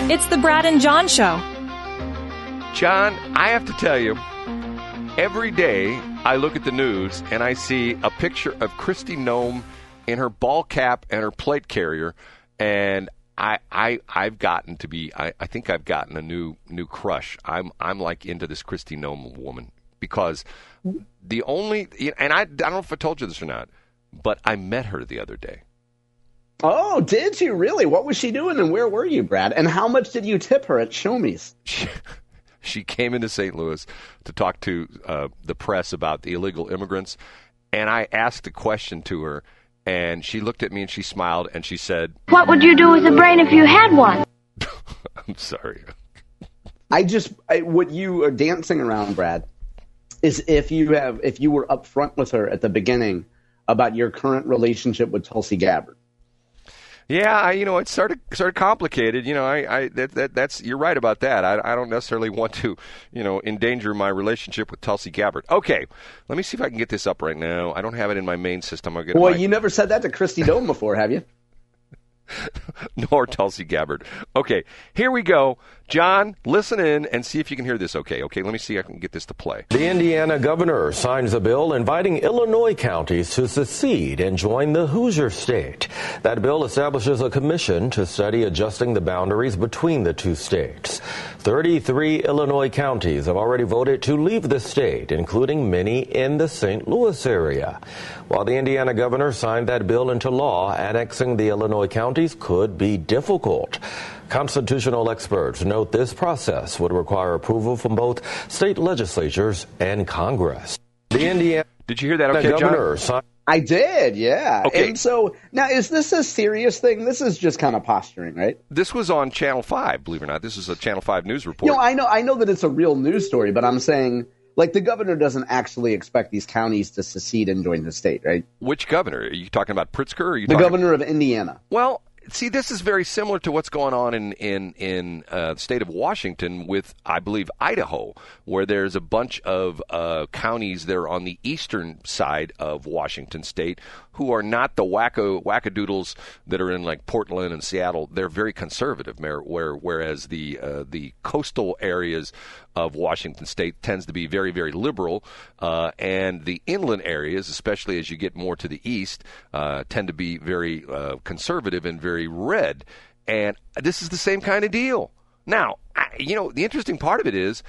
It's the Brad and John Show. John, I have to tell you, every day I look at the news and I see a picture of Kristi Noem in her ball cap and her plate carrier, and I've gotten to be I think I've gotten a new crush. I'm like into this Kristi Noem woman because the only, and I don't know if I told you this or not, but I met her the other day. Oh, did you really? What was she doing and where were you, Brad? And how much did you tip her at Show Me's? She came into St. Louis to talk to the press about the illegal immigrants, and I asked a question to her, and she looked at me and she smiled and she said, "What would you do with a brain if you had one?" I'm sorry. What you are dancing around, Brad, is if you were upfront with her at the beginning about your current relationship with Tulsi Gabbard. Yeah, it started complicated. That's you're right about that. I don't necessarily want to, endanger my relationship with Tulsi Gabbard. Okay, let me see if I can get this up right now. I don't have it in my main system. You never said that to Kristi Noem before, have you? Nor Tulsi Gabbard. Okay, here we go. John, listen in and see if you can hear this okay. Okay, let me see if I can get this to play. The Indiana governor signs a bill inviting Illinois counties to secede and join the Hoosier state. That bill establishes a commission to study adjusting the boundaries between the two states. 33 Illinois counties have already voted to leave the state, including many in the St. Louis area. While the Indiana governor signed that bill into law, annexing the Illinois counties could be difficult. Constitutional experts note this process would require approval from both state legislatures and Congress. The Indiana Did you hear that okay, governor John? I did, yeah. Okay. And so now, is this a serious thing? This is just kind of posturing, right? This was on Channel 5, believe it or not. This is a Channel 5 news report. I know that it's a real news story, but I'm saying, like, the governor doesn't actually expect these counties to secede and join the state, right? Which governor? Are you talking about Pritzker? Or are you the governor of Indiana. Well, see, this is very similar to what's going on in the state of Washington with, I believe, Idaho, where there's a bunch of counties that are on the eastern side of Washington state who are not the wackadoodles that are in like Portland and Seattle. They're very conservative, whereas the coastal areas of Washington state tends to be very, very liberal, and the inland areas, especially as you get more to the east, tend to be very conservative and very red. And this is the same kind of deal. Now, the interesting part of it is,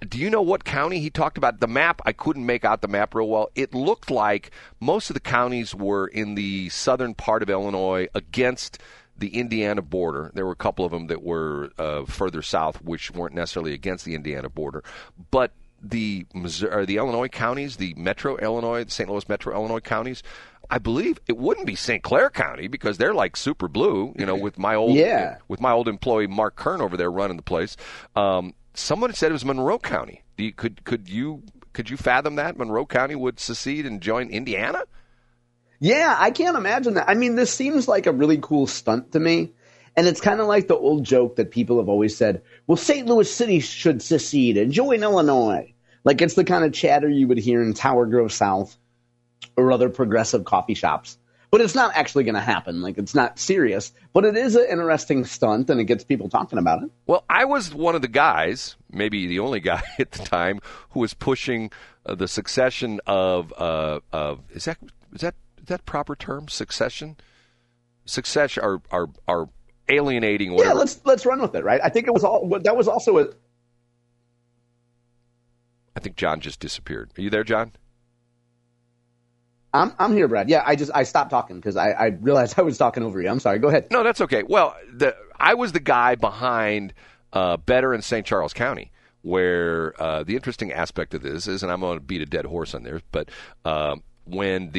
do you know what county he talked about? The map, I couldn't make out the map real well. It looked like most of the counties were in the southern part of Illinois against the Indiana border. There were a couple of them that were further south, which weren't necessarily against the Indiana border. But the Illinois counties, the Metro Illinois, the St. Louis Metro Illinois counties, I believe it wouldn't be St. Clair County because they're like super blue, with my old employee Mark Kern over there running the place. Someone said it was Monroe County. Could you fathom that Monroe County would secede and join Indiana? Yeah, I can't imagine that. I mean, this seems like a really cool stunt to me. And it's kind of like the old joke that people have always said, well, St. Louis City should secede and join Illinois. Like, it's the kind of chatter you would hear in Tower Grove South or other progressive coffee shops. But it's not actually going to happen. Like, it's not serious. But it is an interesting stunt, and it gets people talking about it. Well, I was one of the guys, maybe the only guy at the time, who was pushing the succession of is that proper term? Succession or alienating, whatever. Yeah, let's run with it, right? I think it was that was also a. I think John just disappeared. Are you there, John? I'm here, Brad. Yeah, I stopped talking because I realized I was talking over you. I'm sorry. Go ahead. No, that's okay. Well, I was the guy behind Better in St. Charles County, where the interesting aspect of this is, and I'm going to beat a dead horse on this, but when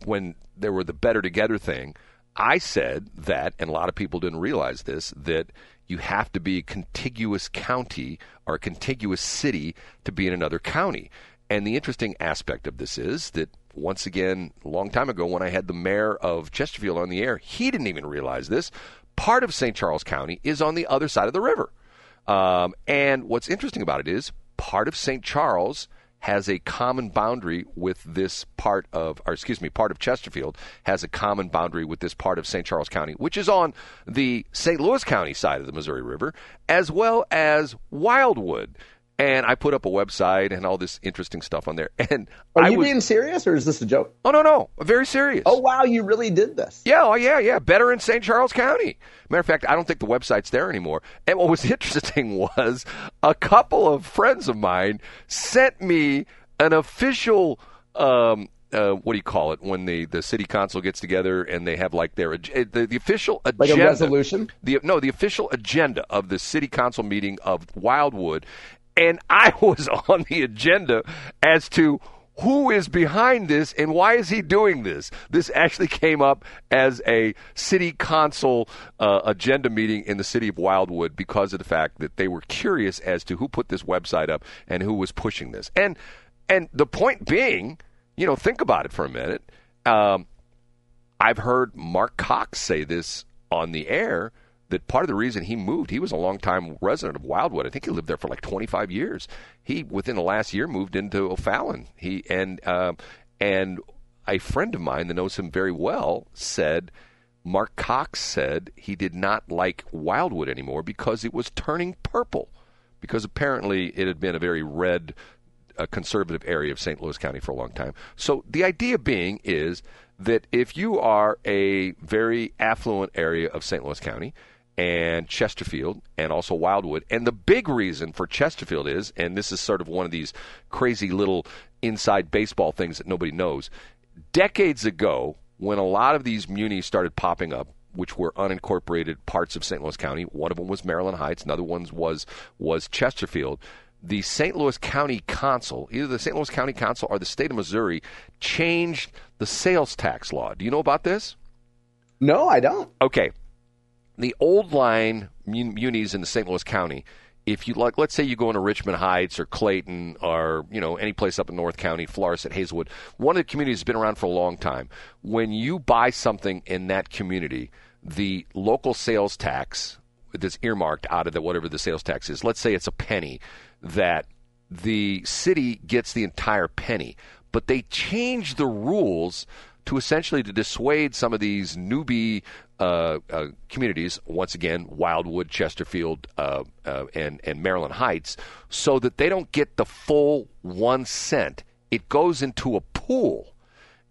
when there were the Better Together thing, I said that, and a lot of people didn't realize this, that you have to be a contiguous county or a contiguous city to be in another county. And the interesting aspect of this is that, once again, a long time ago when I had the mayor of Chesterfield on the air, he didn't even realize this. Part of St. Charles County is on the other side of the river. And what's interesting about it is part of St. Charles has a common boundary with this part of Chesterfield has a common boundary with this part of St. Charles County, which is on the St. Louis County side of the Missouri River, as well as Wildwood. And I put up a website and all this interesting stuff on there. And Are you being serious, or is this a joke? Oh, no. Very serious. Oh, wow, you really did this. Yeah. Better in St. Charles County. Matter of fact, I don't think the website's there anymore. And what was interesting was a couple of friends of mine sent me an official what do you call it when the city council gets together and they have like the official agenda, like a resolution? The official agenda of the city council meeting of Wildwood. And I was on the agenda as to who is behind this and why is he doing this. This actually came up as a city council agenda meeting in the city of Wildwood because of the fact that they were curious as to who put this website up and who was pushing this. And the point being, think about it for a minute. I've heard Mark Cox say this on the air, that part of the reason he moved, he was a longtime resident of Wildwood. I think he lived there for like 25 years. He, within the last year, moved into O'Fallon. And a friend of mine that knows him very well said, Mark Cox said he did not like Wildwood anymore because it was turning purple. Because apparently it had been a very red, conservative area of St. Louis County for a long time. So the idea being is that if you are a very affluent area of St. Louis County, and Chesterfield, and also Wildwood. And the big reason for Chesterfield is, and this is sort of one of these crazy little inside baseball things that nobody knows, decades ago, when a lot of these munis started popping up, which were unincorporated parts of St. Louis County, one of them was Maryland Heights, another one was Chesterfield, the St. Louis County Council, either the St. Louis County Council or the state of Missouri, changed the sales tax law. Do you know about this? No, I don't. Okay. The old line munis in the St. Louis County, if you like, let's say you go into Richmond Heights or Clayton or, any place up in North County, Florissant, Hazelwood, one of the communities has been around for a long time. When you buy something in that community, the local sales tax that's earmarked out of whatever the sales tax is, let's say it's a penny, that the city gets the entire penny. But they change the rules to essentially to dissuade some of these newbie communities, once again, Wildwood, Chesterfield, and Maryland Heights, so that they don't get the full 1 cent. It goes into a pool,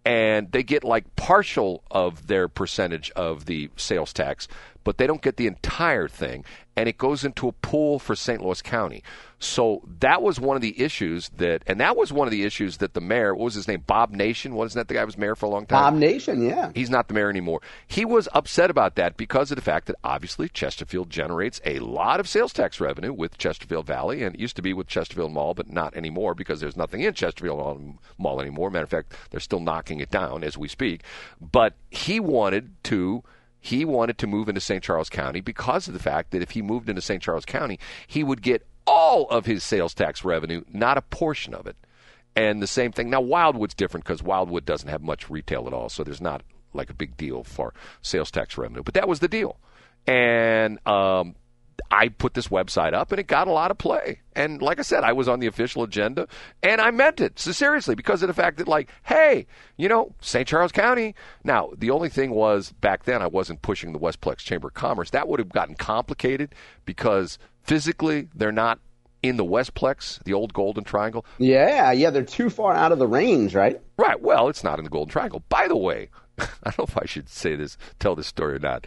and they get like partial of their percentage of the sales tax, but they don't get the entire thing, and it goes into a pool for St. Louis County. So that was one of the issues that the mayor, what was his name, Bob Nation, wasn't that the guy who was mayor for a long time? Bob Nation, yeah. He's not the mayor anymore. He was upset about that because of the fact that obviously Chesterfield generates a lot of sales tax revenue with Chesterfield Valley, and it used to be with Chesterfield Mall, but not anymore because there's nothing in Chesterfield Mall anymore. Matter of fact, they're still knocking it down as we speak. But he wanted to move into St. Charles County because of the fact that if he moved into St. Charles County, he would get all of his sales tax revenue, not a portion of it. And the same thing. Now, Wildwood's different because Wildwood doesn't have much retail at all, so there's not like a big deal for sales tax revenue. But that was the deal. And I put this website up, and it got a lot of play. And like I said, I was on the official agenda, and I meant it. So seriously, because of the fact that, like, hey, St. Charles County. Now, the only thing was, back then, I wasn't pushing the Westplex Chamber of Commerce. That would have gotten complicated because physically they're not in the Westplex, the old Golden Triangle. Yeah, they're too far out of the range, right? Right, well, it's not in the Golden Triangle. By the way, I don't know if I should tell this story or not.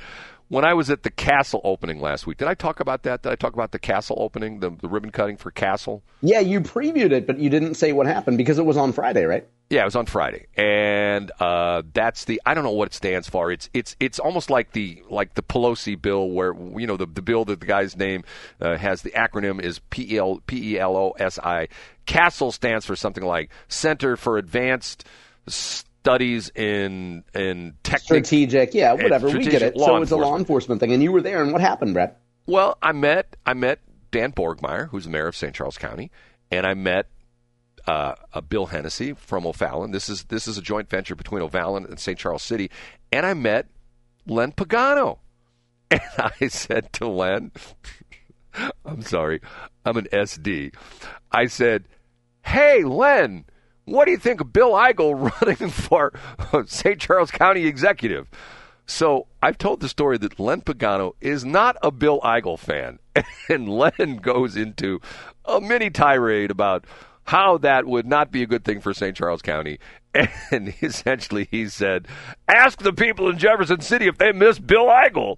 When I was at the Castle opening last week, did I talk about that? Did I talk about the Castle opening, the ribbon cutting for Castle? Yeah, you previewed it, but you didn't say what happened because it was on Friday, right? Yeah, it was on Friday, and that's I don't know what it stands for. It's almost like the Pelosi bill, where the bill that the guy's name has the acronym is PELOSI. Castle stands for something like Center for Advanced Studies in strategic, yeah, whatever. We get it. So it's a law enforcement thing, and you were there. And what happened, Brett? Well, I met Dan Borgmeyer, who's the mayor of St. Charles County, and I met Bill Hennessy from O'Fallon. This is a joint venture between O'Fallon and St. Charles City, and I met Len Pagano, and I said to Len, I'm sorry, I'm an SD. I said, hey, Len, what do you think of Bill Eigel running for St. Charles County executive? So I've told the story that Len Pagano is not a Bill Eigel fan. And Len goes into a mini tirade about how that would not be a good thing for St. Charles County. And essentially he said, ask the people in Jefferson City if they miss Bill Eigel.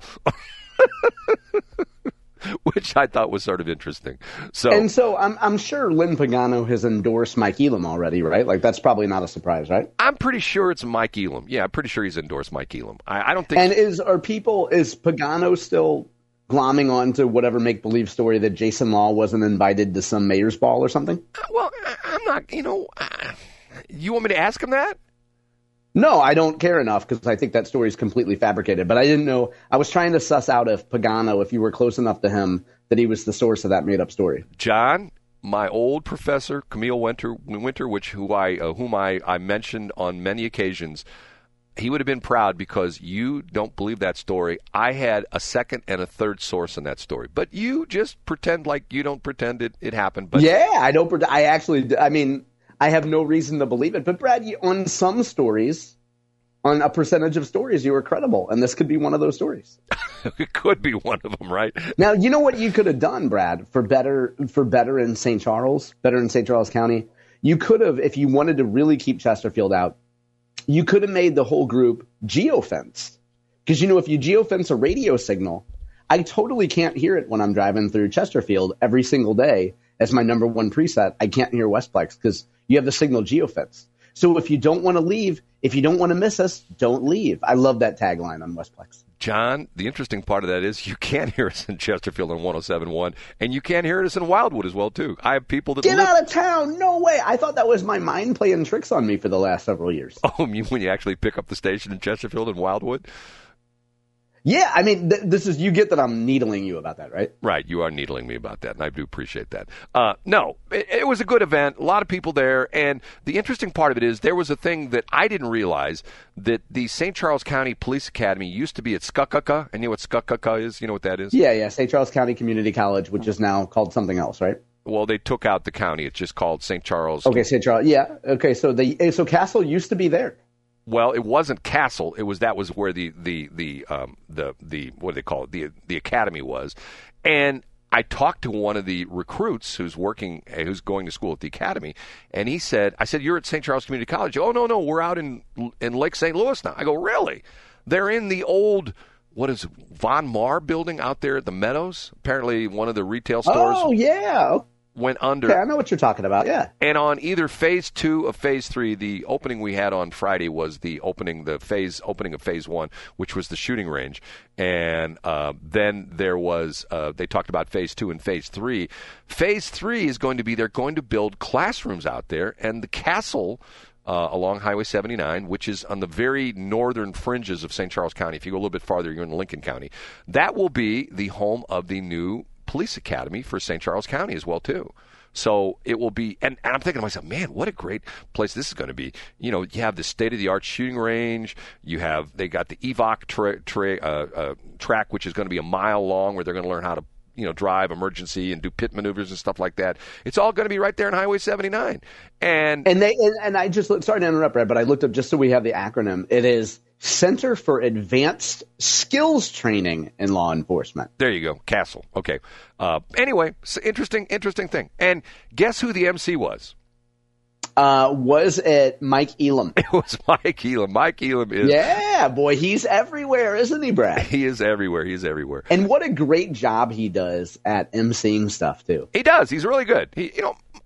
Which I thought was sort of interesting. So I'm sure Len Pagano has endorsed Mike Elam already, right? Like, that's probably not a surprise, right? I'm pretty sure it's Mike Elam. Yeah, I'm pretty sure he's endorsed Mike Elam. I don't think. And is Pagano still glomming on to whatever make-believe story that Jason Law wasn't invited to some mayor's ball or something? Well, I'm not, you want me to ask him that? No, I don't care enough because I think that story is completely fabricated. But I didn't know. I was trying to suss out if Pagano, if you were close enough to him, that he was the source of that made-up story. John, my old professor, Camille Winter, whom I mentioned on many occasions, he would have been proud because you don't believe that story. I had a second and a third source in that story. But you just pretend like you don't pretend it happened. But yeah, I don't. I have no reason to believe it. But, Brad, on some stories, on a percentage of stories, you were credible. And this could be one of those stories. It could be one of them, right? Now, you know what you could have done, Brad, for better in St. Charles County? You could have, if you wanted to really keep Chesterfield out, you could have made the whole group geofenced. Because, if you geofence a radio signal, I totally can't hear it when I'm driving through Chesterfield every single day as my number one preset. I can't hear Westplex because you have the signal geofence. So if you don't want to leave, if you don't want to miss us, don't leave. I love that tagline on Westplex. John, the interesting part of that is you can hear us in Chesterfield on 107.1, and you can hear us in Wildwood as well, too. I have people that Get out of town! No way! I thought that was my mind playing tricks on me for the last several years. Oh, when you actually pick up the station in Chesterfield and Wildwood? Yeah, this is, you get that I'm needling you about that, right? Right, you are needling me about that, and I do appreciate that. No, it was a good event, a lot of people there, and the interesting part of it is there was a thing that I didn't realize, that the St. Charles County Police Academy used to be at Skukkaka, and you know what Skukkaka is? You know what that is? Yeah, St. Charles County Community College, which is now called something else, right? Well, they took out the county. It's just called St. Charles. Okay, St. Charles, yeah. Okay, so Castle used to be there. Well, it wasn't Castle. That was where the what do they call it? The academy was. And I talked to one of the recruits who's going to school at the academy, and I said, "You're at St. Charles Community College." "Oh, no, we're out in Lake St. Louis now." I go, "Really?" "They're in the old Von Maur building out there at the Meadows. Apparently, one of the retail stores." Oh, yeah. Went under. Okay, I know what you're talking about, yeah. And on either phase 2 of phase 3, the opening we had on Friday was the opening of phase 1, which was the shooting range. And then there was, they talked about phase 2 and phase 3. Phase 3 is going to be, they're going to build classrooms out there, and the castle along Highway 79, which is on the very northern fringes of St. Charles County. If you go a little bit farther, you're in Lincoln County. That will be the home of the new police academy for St. Charles County as well, too. So it will be, and I'm thinking to myself, man, what a great place this is going to be. You have the state-of-the-art shooting range. They got the EVOC track, which is going to be a mile long, where they're going to learn how to drive emergency and do pit maneuvers and stuff like that. It's all going to be right there on Highway 79. And I just, sorry to interrupt, Brad, but I looked up just so we have the acronym. It is Center for Advanced Skills Training in Law Enforcement. There you go, Castle. Okay. Anyway, interesting thing. And guess who the MC was? Was it Mike Elam? It was Mike Elam. Mike Elam is... Yeah, boy, he's everywhere, isn't he, Brad? He is everywhere. And what a great job he does at emceeing stuff, too. He does. He's really good.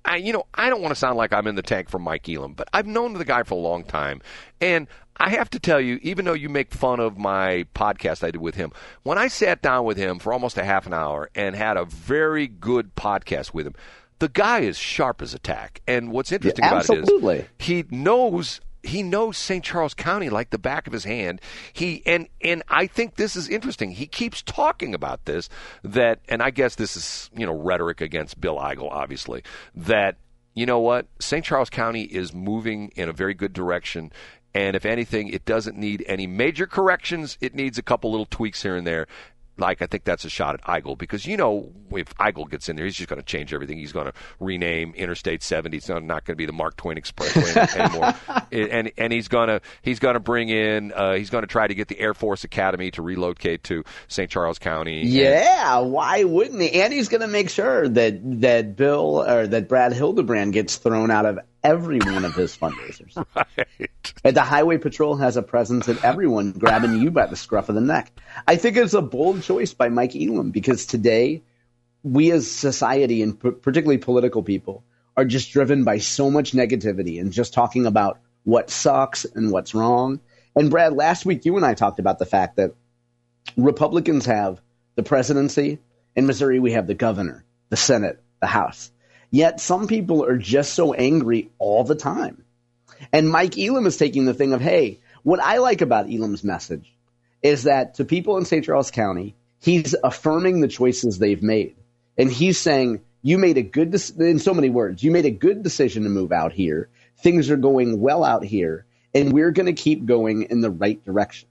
I don't want to sound like I'm in the tank for Mike Elam, but I've known the guy for a long time. And I have to tell you, even though you make fun of my podcast I did with him, when I sat down with him for almost a half an hour and had a very good podcast with him, the guy is sharp as a tack. And what's interesting about it is he knows St. Charles County like the back of his hand. And I think this is interesting. He keeps talking about this, and I guess this is, rhetoric against Bill Eigel, obviously, that, you know what, St. Charles County is moving in a very good direction. And if anything, it doesn't need any major corrections. It needs a couple little tweaks here and there. like I think that's a shot at Eigel because if Eigel gets in there, he's just going to change everything. He's going to rename Interstate 70. It's not going to be the Mark Twain Expressway anymore. And he's going to bring in he's going to try to get the Air Force Academy to relocate to St. Charles County. Yeah, why wouldn't he? And he's going to make sure that Brad Hildebrand gets thrown out of every one of his fundraisers. Right. And the Highway Patrol has a presence at everyone grabbing you by the scruff of the neck. I think it's a bold choice by Mike Elam because today we as society and particularly political people are just driven by so much negativity and just talking about what sucks and what's wrong. And Brad, last week you and I talked about the fact that Republicans have the presidency. In Missouri, we have the governor, the Senate, the House. Yet some people are just so angry all the time. And Mike Elam is taking the thing of, hey, what I like about Elam's message is that to people in St. Charles County, he's affirming the choices they've made. And he's saying, you made a good, in so many words, you made a good decision to move out here. Things are going well out here, and we're going to keep going in the right direction.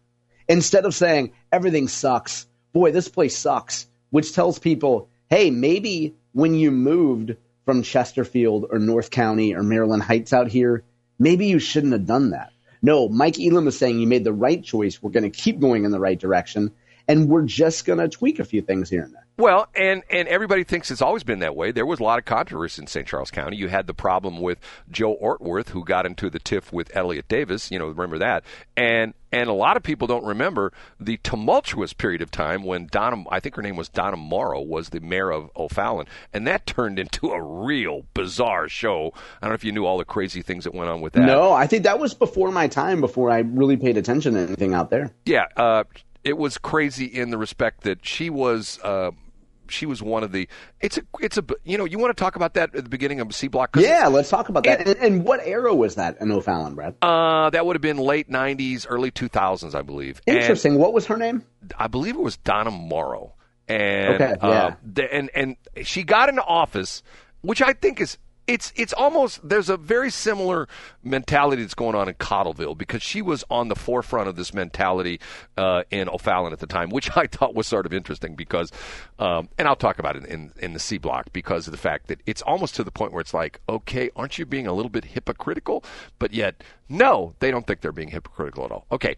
Instead of saying, everything sucks, boy, this place sucks, which tells people, hey, maybe when you moved from Chesterfield or North County or Maryland Heights out here, maybe you shouldn't have done that. No, Mike Elam is saying you made the right choice. We're going to keep going in the right direction, and we're just going to tweak a few things here and there. Well, and everybody thinks it's always been that way. There was a lot of controversy in St. Charles County. You had the problem with Joe Ortworth, who got into the tiff with Elliot Davis. Remember that. And a lot of people don't remember the tumultuous period of time when I think her name was Donna Morrow, was the mayor of O'Fallon. And that turned into a real bizarre show. I don't know if you knew all the crazy things that went on with that. No, I think that was before my time, before I really paid attention to anything out there. Yeah, it was crazy in the respect that she was one of the. You want to talk about that at the beginning of C Block? Yeah, let's talk about that. And what era was that in O'Fallon, Brad? That would have been late '90s, early 2000s, I believe. Interesting. What was her name? I believe it was Donna Morrow. And okay, yeah. And she got into office, which I think is. It's almost, there's a very similar mentality that's going on in Cottleville because she was on the forefront of this mentality in O'Fallon at the time, which I thought was sort of interesting because, and I'll talk about it in the C Block because of the fact that it's almost to the point where it's like, okay, aren't you being a little bit hypocritical? But yet, no, they don't think they're being hypocritical at all. Okay.